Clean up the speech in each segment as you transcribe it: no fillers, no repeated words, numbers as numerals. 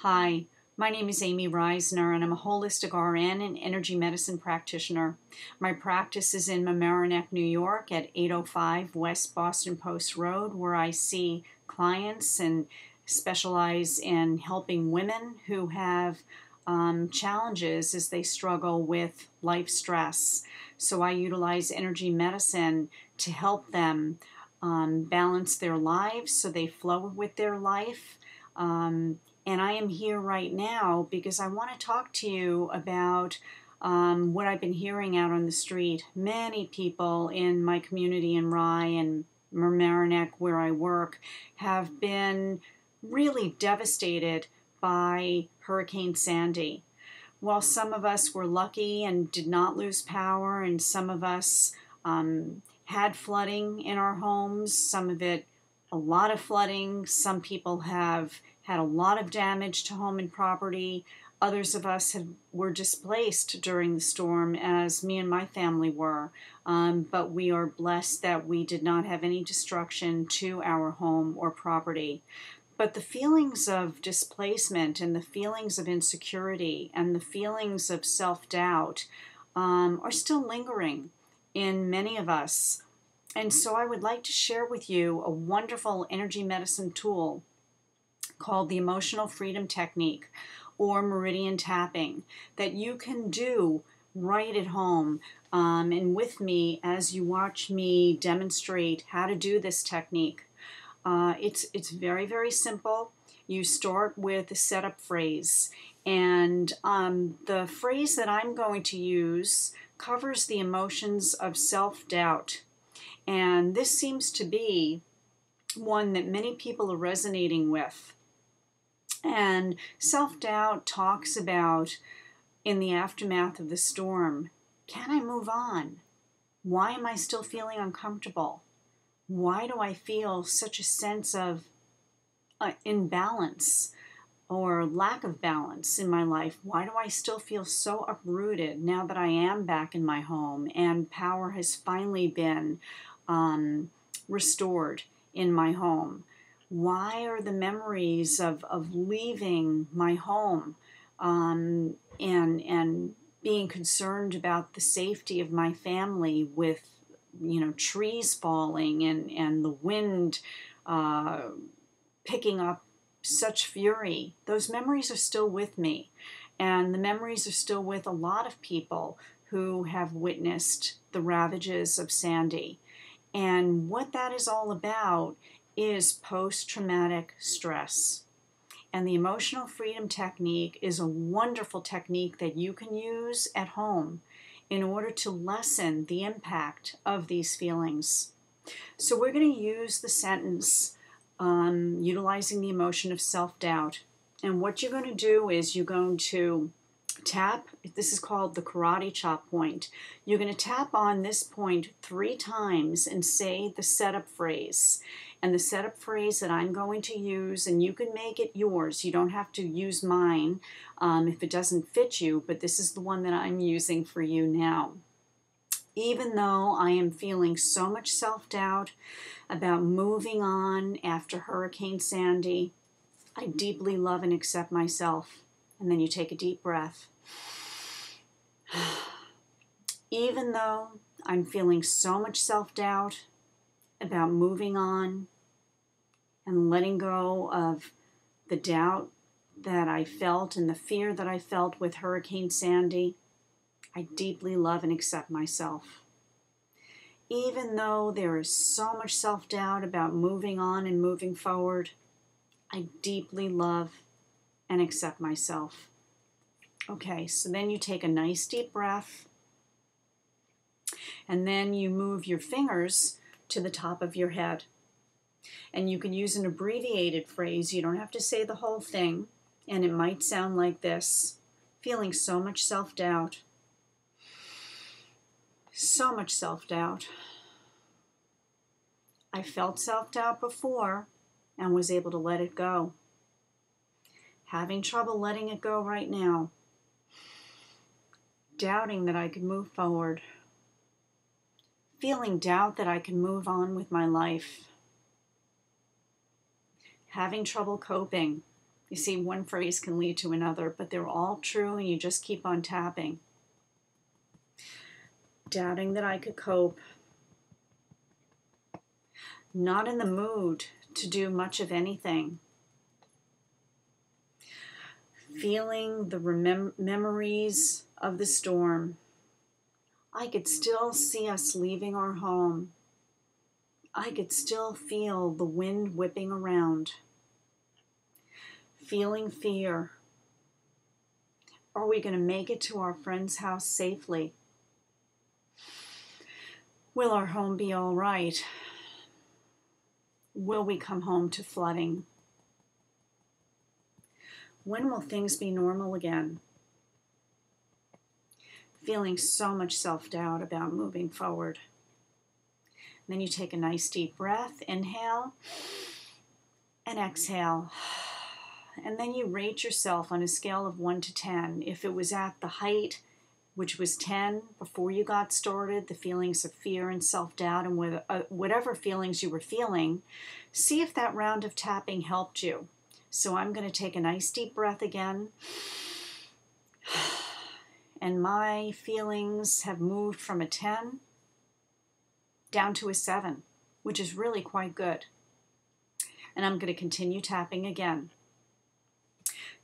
Hi, my name is Amy Reisner, and I'm a holistic RN and energy medicine practitioner. My practice is in Mamaroneck, New York at 805 West Boston Post Road, where I see clients and specialize in helping women who have challenges as they struggle with life stress. So I utilize energy medicine to help them balance their lives so they flow with their life. And I am here right now because I want to talk to you about what I've been hearing out on the street. Many people in my community in Rye and Mamaroneck, where I work, have been really devastated by Hurricane Sandy. While some of us were lucky and did not lose power, and some of us had flooding in our homes, some of it a lot of flooding, some people have had a lot of damage to home and property. Others of us were displaced during the storm, as me and my family were. But we are blessed that we did not have any destruction to our home or property. But the feelings of displacement and the feelings of insecurity and the feelings of self-doubt are still lingering in many of us. And so I would like to share with you a wonderful energy medicine tool called the Emotional Freedom Technique, or meridian tapping, that you can do right at home and with me as you watch me demonstrate how to do this technique. It's very, very simple. You start with a setup phrase, and the phrase that I'm going to use covers the emotions of self-doubt. And this seems to be one that many people are resonating with. And self-doubt talks about, in the aftermath of the storm, can I move on? Why am I still feeling uncomfortable? Why do I feel such a sense of imbalance or lack of balance in my life? Why do I still feel so uprooted now that I am back in my home and power has finally been restored in my home? Why are the memories of leaving my home and being concerned about the safety of my family with, trees falling and the wind picking up such fury? Those memories are still with me, and the memories are still with a lot of people who have witnessed the ravages of Sandy. And what that is all about is post-traumatic stress. And the Emotional Freedom Technique is a wonderful technique that you can use at home in order to lessen the impact of these feelings. So we're going to use the sentence utilizing the emotion of self-doubt. And what you're going to do is you're going to tap, this is called the karate chop point. You're going to tap on this point 3 times and say the setup phrase. And the setup phrase that I'm going to use, and you can make it yours. You don't have to use mine if it doesn't fit you, but this is the one that I'm using for you now. Even though I am feeling so much self-doubt about moving on after Hurricane Sandy, I deeply love and accept myself. And then you take a deep breath. Even though I'm feeling so much self-doubt about moving on and letting go of the doubt that I felt and the fear that I felt with Hurricane Sandy, I deeply love and accept myself. Even though there is so much self-doubt about moving on and moving forward, I deeply love and accept myself. Okay, so then you take a nice deep breath, and then you move your fingers to the top of your head. And you can use an abbreviated phrase. You don't have to say the whole thing, and it might sound like this: feeling so much self-doubt. So much self-doubt. I felt self-doubt before and was able to let it go. Having trouble letting it go right now. Doubting that I could move forward. Feeling doubt that I can move on with my life. Having trouble coping. You see, one phrase can lead to another, but they're all true, and you just keep on tapping. Doubting that I could cope. Not in the mood to do much of anything. Feeling the memories of the storm. I could still see us leaving our home. I could still feel the wind whipping around. Feeling fear. Are we going to make it to our friend's house safely? Will our home be all right? Will we come home to flooding? When will things be normal again? Feeling so much self-doubt about moving forward. Then you take a nice deep breath, inhale, and exhale. And then you rate yourself on a scale of 1 to 10. If it was at the height, which was 10 before you got started, the feelings of fear and self-doubt and whatever feelings you were feeling, see if that round of tapping helped you. So I'm going to take a nice deep breath again. And my feelings have moved from a 10 down to a 7, which is really quite good. And I'm going to continue tapping again.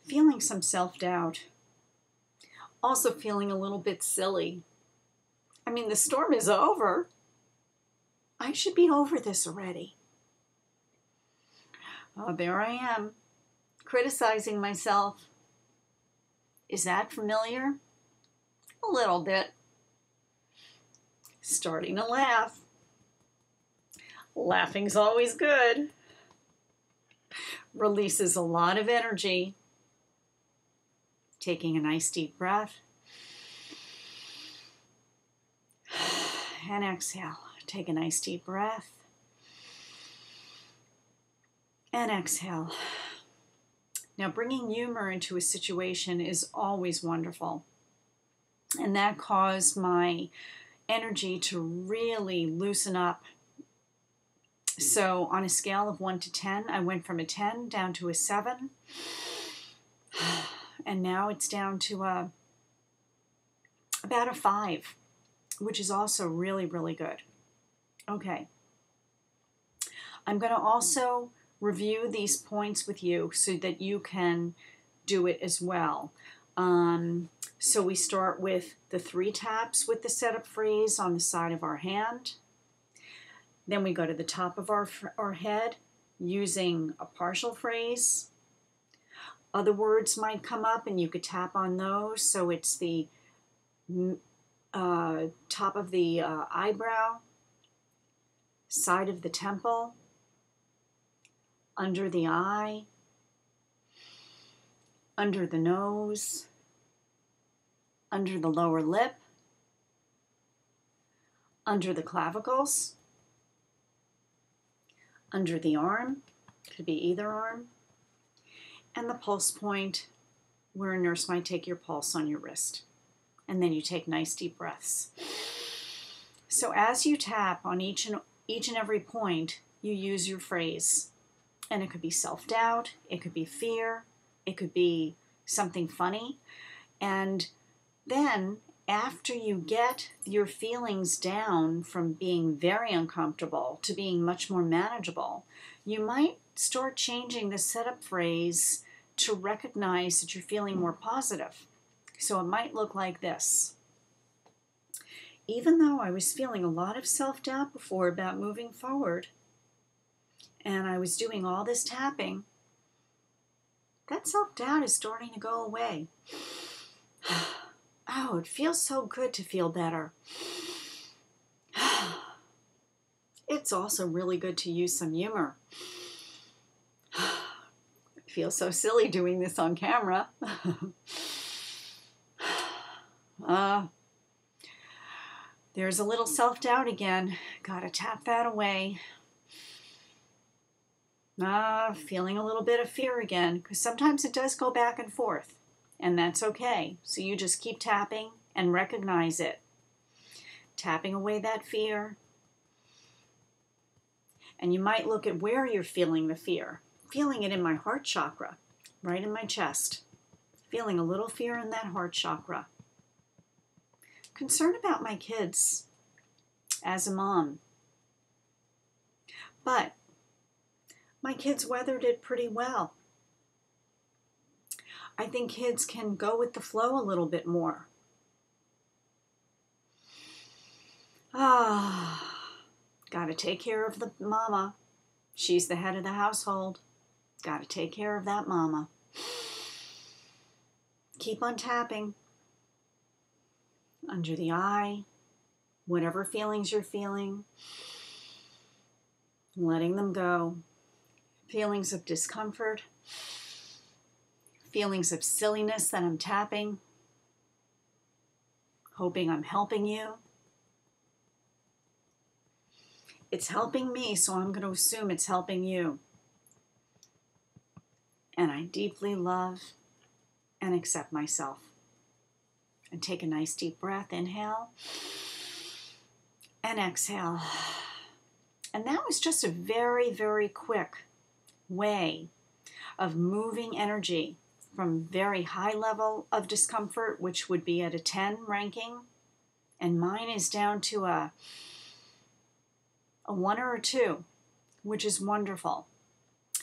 Feeling some self-doubt. Also feeling a little bit silly. I mean, the storm is over. I should be over this already. Oh, there I am, criticizing myself. Is that familiar? A little bit. Starting to laugh. Laughing's always good. Releases a lot of energy. Taking a nice deep breath. And exhale. Take a nice deep breath. And exhale. Now, bringing humor into a situation is always wonderful. And that caused my energy to really loosen up. So on a scale of 1 to 10, I went from a 10 down to a 7. And now it's down to about a 5, which is also really, really good. Okay. I'm going to also review these points with you so that you can do it as well. So we start with the 3 taps with the setup phrase on the side of our hand. Then we go to the top of our head using a partial phrase. Other words might come up and you could tap on those. So it's the top of the eyebrow, side of the temple, under the eye, under the nose, under the lower lip, under the clavicles, under the arm, could be either arm, and the pulse point where a nurse might take your pulse on your wrist. And then you take nice deep breaths. So as you tap on each and every point, you use your phrase. And it could be self-doubt, it could be fear, it could be something funny. And then after you get your feelings down from being very uncomfortable to being much more manageable, you might start changing the setup phrase to recognize that you're feeling more positive. So it might look like this. Even though I was feeling a lot of self-doubt before about moving forward, and I was doing all this tapping, that self-doubt is starting to go away. Oh, it feels so good to feel better. It's also really good to use some humor. I feel so silly doing this on camera. There's a little self-doubt again. Gotta tap that away. Feeling a little bit of fear again, because sometimes it does go back and forth, and that's okay. So you just keep tapping and recognize it. Tapping away that fear. And you might look at where you're feeling the fear. Feeling it in my heart chakra. right in my chest, feeling a little fear in that heart chakra. Concerned about my kids as a mom. But my kids weathered it pretty well. I think kids can go with the flow a little bit more. Got to take care of the mama. She's the head of the household. Got to take care of that mama. Keep on tapping under the eye, whatever feelings you're feeling, letting them go. Feelings of discomfort, feelings of silliness that I'm tapping, hoping I'm helping you. It's helping me, so I'm going to assume it's helping you. And I deeply love and accept myself. And take a nice deep breath. Inhale and exhale. And that was just a very, very quick way of moving energy from very high level of discomfort, which would be at a 10 ranking, and mine is down to a 1 or a 2, which is wonderful.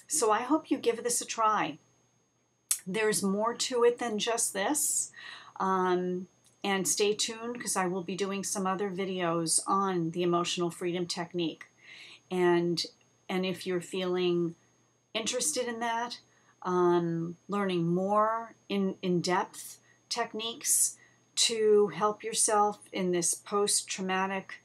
So I hope you give this a try. There's more to it than just this. And stay tuned, because I will be doing some other videos on the emotional freedom technique. And if you're feeling interested in that, learning more in-depth techniques to help yourself in this post-traumatic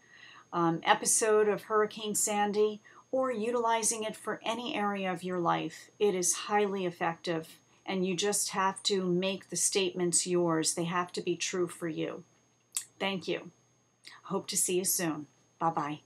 episode of Hurricane Sandy, or utilizing it for any area of your life, it is highly effective. And you just have to make the statements yours. They have to be true for you. Thank you. Hope to see you soon. Bye-bye.